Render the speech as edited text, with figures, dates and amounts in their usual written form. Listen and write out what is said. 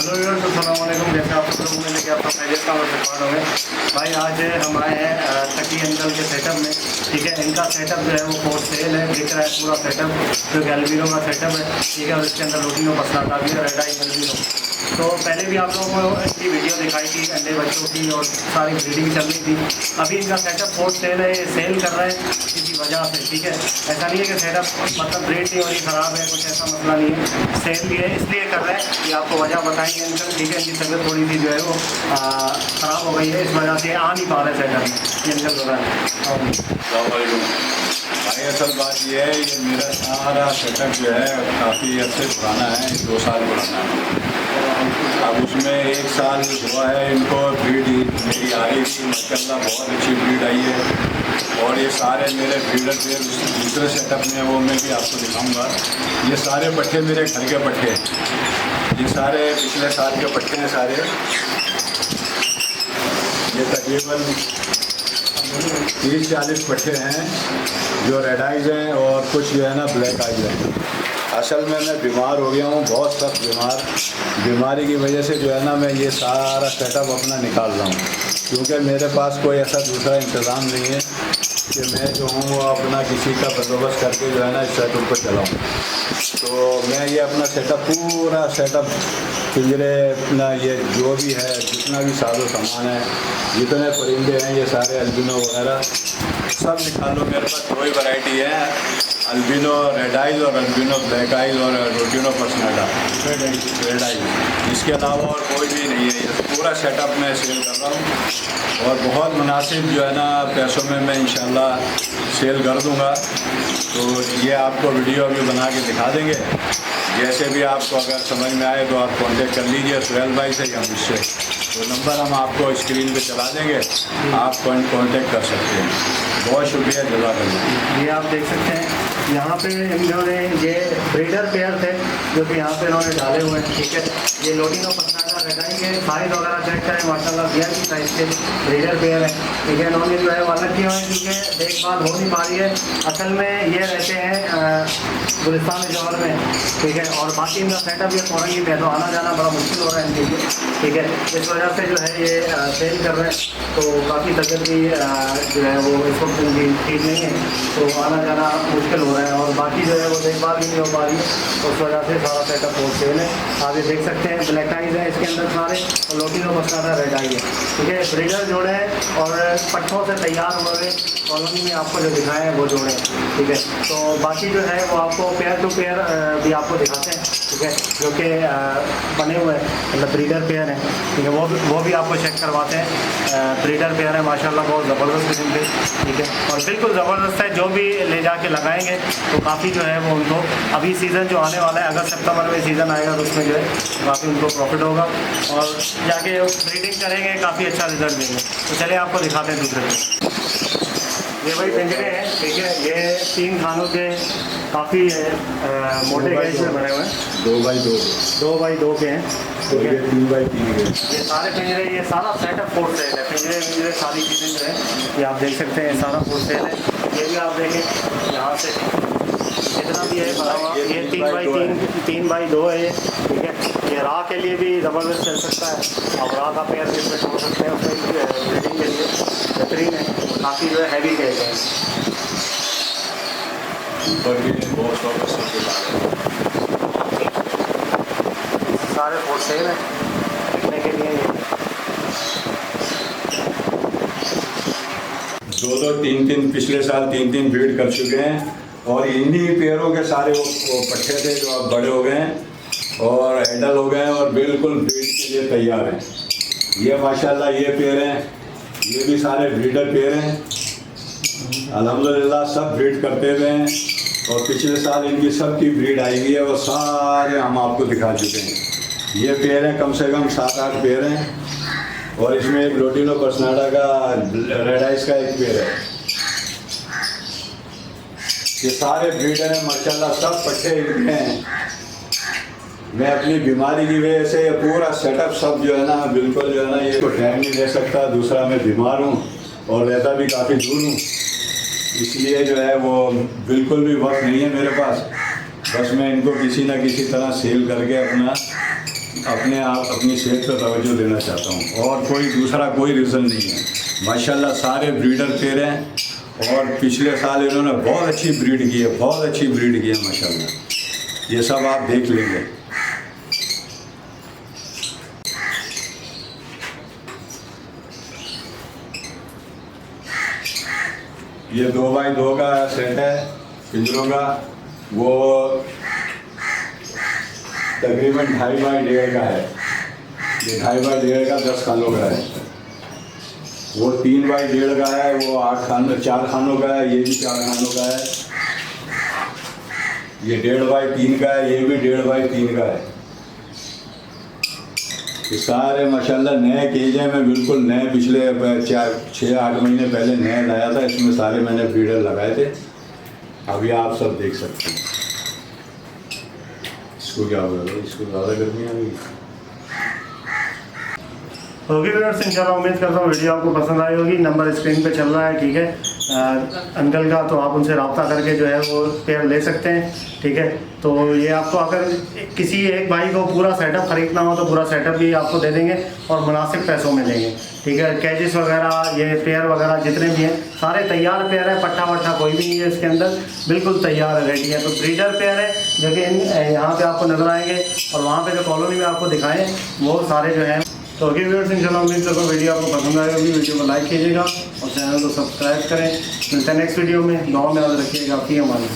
Hello viewers, अस्सलाम वालेकुम। जैसे आप सब लोगों ने लेके आपका खैरियत का मुझे हो गए भाई। आज हम आए हैं तकी अंकल के सेटअप में। ठीक है, इनका सेटअप जो है वो फॉर सेल है। दिख रहा है पूरा सेटअप जो गैलवीनो का सेटअप है। ठीक है, और इसके अंदर रोटिनो पसनाटा भी है, रेड आई गैलवीनो। तो पहले भी आप लोगों को इनकी वीडियो दिखाई थी अंडे बच्चों की, और सारी ब्रीडिंग चल रही थी। अभी इनका सेटअप फॉर सेल है, ये सेल कर रहे हैं किसी वजह से। ठीक है, ऐसा नहीं है कि सेटअप मतलब ब्रीड नहीं हो रही, ख़राब है, कुछ ऐसा मसला नहीं है। सेल भी है इसलिए कर रहे हैं कि आपको वजह बताएंगे इनका। ठीक है, इनकी तबीयत थोड़ी सी जो है वो ख़राब हो गई है, इस वजह से आ नहीं पा रहे सेटअप में। ये निकल रहा है। भाई असल बात ये है, ये मेरा सारा सेटअप जो है काफ़ी अर्से पुराना है, 2 साल पुराना है। अब उसमें 1 साल हुआ है इनको ब्रीड मेरी आ रही थी, माशाल्लाह बहुत अच्छी ब्रीड आई है। और ये सारे मेरे ब्रीडर के दूसरे सेटअप में वो मैं भी आपको दिखाऊंगा। ये सारे पट्ठे मेरे घर के पट्ठे हैं, ये सारे पिछले साल के पट्ठे हैं सारे। ये तकरीबन 30-40 पट्ठे हैं जो रेड आइज हैं, और कुछ जो है ना ब्लैक आइज हैं। असल में मैं बीमार हो गया हूँ, बहुत सख्त बीमारी की वजह से जो है ना मैं ये सारा सेटअप अपना निकाल रहा हूँ, क्योंकि मेरे पास कोई ऐसा दूसरा इंतज़ाम नहीं है कि मैं जो हूँ वो अपना किसी का बंदोबस्त करके जो है ना इस सेटअप पर चलाऊँ। तो मैं ये अपना सेटअप पूरा सेटअप पिंजरे अपना ये जो भी है, जितना भी साजो सामान है, जितने परिंदे हैं, ये सारे अल्बिनो वगैरह सब निकाल लो। मेरे पास 2 ही वैरायटी है, अल्बिनो रेड आइज और अल्बिनो ब्लैक आइज और रोटिनो पसनाटा रेड आइज। इसके अलावा और कोई भी नहीं है। ये पूरा सेटअप मैं सेल कर रहा हूँ, और बहुत मुनासिब जो है ना पैसों में मैं इंशाल्लाह सेल कर दूँगा। तो ये आपको वीडियो अभी बना के दिखा देंगे। जैसे भी आपको अगर समझ में आए तो आप कांटेक्ट कर लीजिए सुहेल भाई से या मुझसे। तो नंबर हम आपको स्क्रीन पे चला देंगे, आप कांटेक्ट कर सकते हैं। बहुत शुक्रिया, जज़ाकल्लाह। ये आप देख सकते हैं यहाँ पे इन्होंने ये ब्रीडर पेयर थे जो कि यहाँ पे इन्होंने डाले हुए हैं। ठीक है, ये लोटिनो पसनाटा लगाएंगे, साइज वगैरह चेक करें, माशाल्लाह VIP साइज के ब्रीडर पेयर है। ठीक है, इन्होंने जो है वो अलग किए हुए हैं क्योंकि देखभाल हो नहीं पा रही है। असल में ये रहते हैं गुलिस्तान जौहर में। ठीक है, और बाकी इनका सेटअप ये कोरंगी में है, तो आना जाना बड़ा मुश्किल हो रहा है इनके लिए। ठीक है, इस वजह से जो है ये सेल कर रहे हैं। तो काफ़ी तबीयत भी जो है वो इस वक्त इनकी ठीक नहीं है, तो आना जाना मुश्किल हो रहा है, और बाकी जो है वो देखभाल भी नहीं हो पा रही है। उस वजह से सारा सेटअप बहुत सेल है। आप ये देख सकते हैं ब्लैक आइज है इसके अंदर सारे, और लोटिनो पसनाटा रेड आई है। ठीक है, ब्रीडर जोड़े हैं और पट्ठों से तैयार हुए कॉलोनी में आपको जो दिखाए हैं वो जोड़े हैं। ठीक है, तो बाकी जो है वो आपको पेयर टू पेयर भी आपको दिखाते हैं। ठीक है, जो कि बने हुए हैं, मतलब ब्रीडर पेयर हैं। ठीक है, वो भी आपको चेक करवाते हैं। ब्रीडर पेयर है माशाल्लाह, बहुत ज़बरदस्त किस्म के। ठीक है, और बिल्कुल ज़बरदस्त है। जो भी ले जाके लगाएंगे तो काफ़ी जो है वो उनको, अभी सीज़न जो आने वाला है अगस्त सितंबर में सीज़न आएगा, तो उसमें जो है काफ़ी उनको प्रॉफिट होगा, और जाके ब्रीडिंग करेंगे, काफ़ी अच्छा रिजल्ट देंगे। तो चलिए आपको दिखाते हैं दूसरे पे। ये भाई पिंजरे हैं। ठीक है, ये 3 खानों के काफ़ी मोटे गैस में बने हुए हैं, 2x2 के हैं। ठीक है, 3x3 के। ये सारे पिंजरे, ये सारा सेटअप फोर सेल है। पिंजरे सारी चीज़ें जो है ये आप देख सकते हैं, सारा फोर सेल है। ये भी आप देखें यहाँ से जितना भी है बना हुआ, ये 3x2 है ये। ठीक है, ये राह के लिए भी ज़बरदस्त चल सकता है, और राह का पेयर भी इसमें छोड़ सकते हैं, उसमें ब्रीडिंग के लिए बेहतरीन है। काफ़ी जो है हैवी केज है। सारे फोर सेल हैं बिकने के लिए। 2-2, 3-3 पिछले साल 3-3 ब्रीड कर चुके हैं, और इन्हीं पेयरों के सारे वो पट्ठे थे जो अब बड़े हो गए हैं और हैंडल हो गए हैं और बिल्कुल ब्रीड के लिए तैयार हैं। ये माशाल्लाह ये पेयर हैं, ये भी सारे ब्रीडर पेयर हैं। अल्हम्दुलिल्लाह सब ब्रीड करते हुए हैं, और पिछले साल इनकी सब की ब्रीड आई हुई है, वो सारे हम आपको दिखा चुके हैं। ये पेयर हैं, कम से कम 7-8 पेयर हैं, और इसमें एक लोटिनो पसनाटा का रेड आइज का एक पेयर है। ये सारे ब्रीडर हैं माशाल्लाह, सब पट्टे इनके हैं। मैं अपनी बीमारी की वजह से ये पूरा सेटअप सब जो है ना बिल्कुल जो है ना ये टाइम नहीं दे सकता। दूसरा मैं बीमार हूँ और रहता भी काफ़ी दूर हूँ, इसलिए जो है वो बिल्कुल भी वक्त नहीं है मेरे पास। बस मैं इनको किसी न किसी तरह सेल करके अपना अपने आप अपनी सेहत पर तवज्जो देना चाहता हूँ, और कोई दूसरा कोई रीज़न नहीं है। माशाल्लाह सारे ब्रीडर पेयर हैं, और पिछले साल इन्होंने बहुत अच्छी ब्रीड की है, बहुत अच्छी ब्रीड की है माशाल्लाह। ये सब आप देख लेंगे। ये 2x2 का सेट है पिंजरों का, वो तकरीबन 2.5x1.5 का है। ये 2.5x1.5 का 10 खानों का है। वो 3x1.5 का है, वो 4 खानों का है। ये भी 4 खानों का है। ये 1.5x3 का है, ये भी 1.5x3 का है। ये सारे माशाल्लाह नए केज हैं, मैं बिल्कुल नए पिछले 6-8 महीने पहले नए लाया था। इसमें सारे मैंने ब्रीडर लगाए थे, अभी आप सब देख सकते हैं। इसको क्या बोल रहे हो, इसको ज़्यादा गर्मी आ गई। ओके व्यूअर्स, इंशाल्लाह उम्मीद करता हूँ वीडियो आपको पसंद आई होगी। नंबर स्क्रीन पे चल रहा है, ठीक है, अंकल का, तो आप उनसे रब्ता करके जो है वो पेयर ले सकते हैं, ठीक है। तो ये आपको अगर किसी एक भाई को पूरा सेटअप ख़रीदना हो तो पूरा सेटअप भी आपको दे देंगे और मुनासिब पैसों में देंगे, ठीक है। कैजेस वगैरह, ये पेयर वगैरह जितने भी हैं सारे तैयार पेयर है, पट्टा वट्टा कोई भी नहीं है इसके अंदर, बिल्कुल तैयार है, रेडी है। तो ब्रीडर पेयर है जो कि यहाँ पे आपको नज़र आएंगे, और वहाँ पे जो कॉलोनी में आपको दिखाएँ वो सारे जो हैं। तो ओके व्यूअर्स, इंशाल्लाह उम्मीद करता हूँ वीडियो आपको पसंद आएगी। वीडियो को लाइक कीजिएगा और चैनल को सब्सक्राइब करें। मिलते हैं नेक्स्ट वीडियो में। दुआ में याद रखिएगा। आपकी हमारी